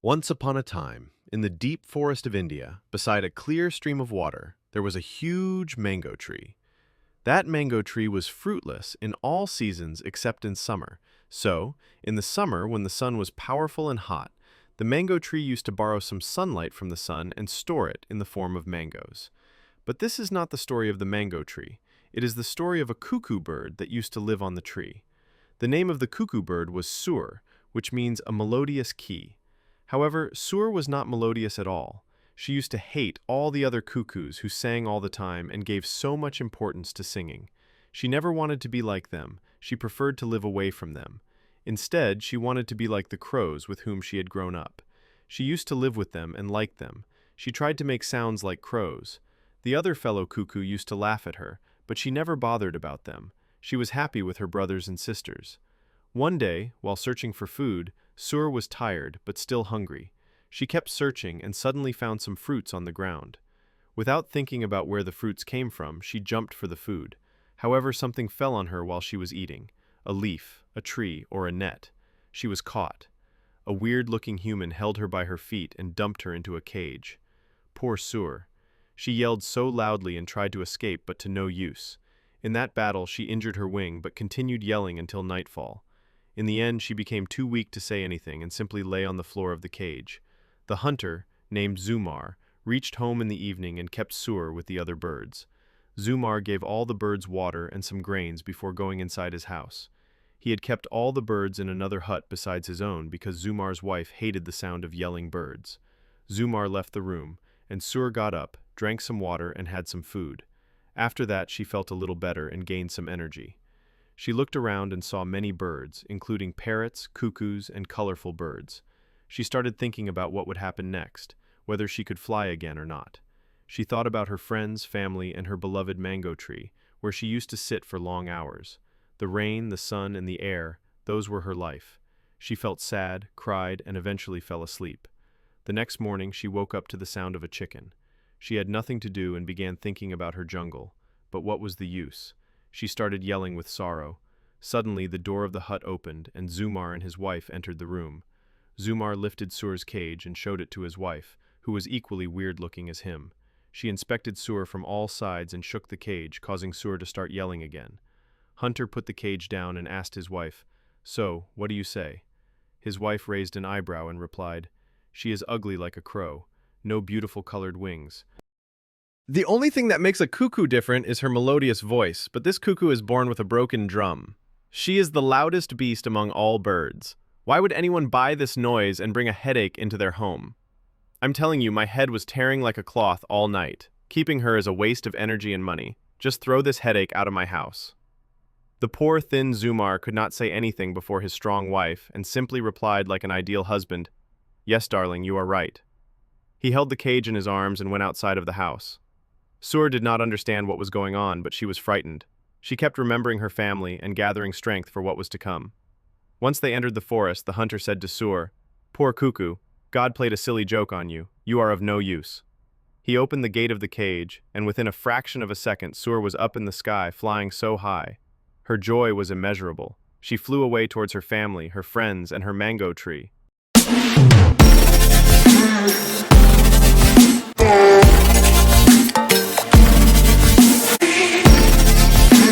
Once upon a time, in the deep forest of India, beside a clear stream of water, there was a huge mango tree. That mango tree was fruitless in all seasons except in summer. So, in the summer, when the sun was powerful and hot, the mango tree used to borrow some sunlight from the sun and store it in the form of mangoes. But this is not the story of the mango tree. It is the story of a cuckoo bird that used to live on the tree. The name of the cuckoo bird was Sur, which means a melodious key. However, Sur was not melodious at all. She used to hate all the other cuckoos who sang all the time and gave so much importance to singing. She never wanted to be like them. She preferred to live away from them. Instead, she wanted to be like the crows with whom she had grown up. She used to live with them and liked them. She tried to make sounds like crows. The other fellow cuckoo used to laugh at her, but she never bothered about them. She was happy with her brothers and sisters. One day, while searching for food, Sur was tired but still hungry. She kept searching and suddenly found some fruits on the ground. Without thinking about where the fruits came from, she jumped for the food. However, something fell on her while she was eating. A leaf, a tree, or a net. She was caught. A weird-looking human held her by her feet and dumped her into a cage. Poor Sur. She yelled so loudly and tried to escape, but to no use. In that battle, she injured her wing but continued yelling until nightfall. In the end, she became too weak to say anything and simply lay on the floor of the cage. The hunter, named Zumar, reached home in the evening and kept Sur with the other birds. Zumar gave all the birds water and some grains before going inside his house. He had kept all the birds in another hut besides his own because Zumar's wife hated the sound of yelling birds. Zumar left the room, and Sur got up, drank some water, and had some food. After that, she felt a little better and gained some energy. She looked around and saw many birds, including parrots, cuckoos, and colorful birds. She started thinking about what would happen next, whether she could fly again or not. She thought about her friends, family, and her beloved mango tree, where she used to sit for long hours. The rain, the sun, and the air, those were her life. She felt sad, cried, and eventually fell asleep. The next morning, she woke up to the sound of a chicken. She had nothing to do and began thinking about her jungle. But what was the use? She started yelling with sorrow. Suddenly, the door of the hut opened, and Zumar and his wife entered the room. Zumar lifted Sur's cage and showed it to his wife, who was equally weird-looking as him. She inspected Sur from all sides and shook the cage, causing Sur to start yelling again. Hunter put the cage down and asked his wife, "So, what do you say?" His wife raised an eyebrow and replied, "She is ugly like a crow. No beautiful colored wings. The only thing that makes a cuckoo different is her melodious voice, but this cuckoo is born with a broken drum. She is the loudest beast among all birds. Why would anyone buy this noise and bring a headache into their home? I'm telling you, my head was tearing like a cloth all night. Keeping her is a waste of energy and money. Just throw this headache out of my house." The poor, thin Zumar could not say anything before his strong wife and simply replied like an ideal husband, "Yes, darling, you are right." He held the cage in his arms and went outside of the house. Sur did not understand what was going on, but she was frightened. She kept remembering her family and gathering strength for what was to come. Once they entered the forest, the hunter said to Sur, "Poor cuckoo, God played a silly joke on you. You are of no use." He opened the gate of the cage, and within a fraction of a second, Sur was up in the sky, flying so high. Her joy was immeasurable. She flew away towards her family, her friends, and her mango tree.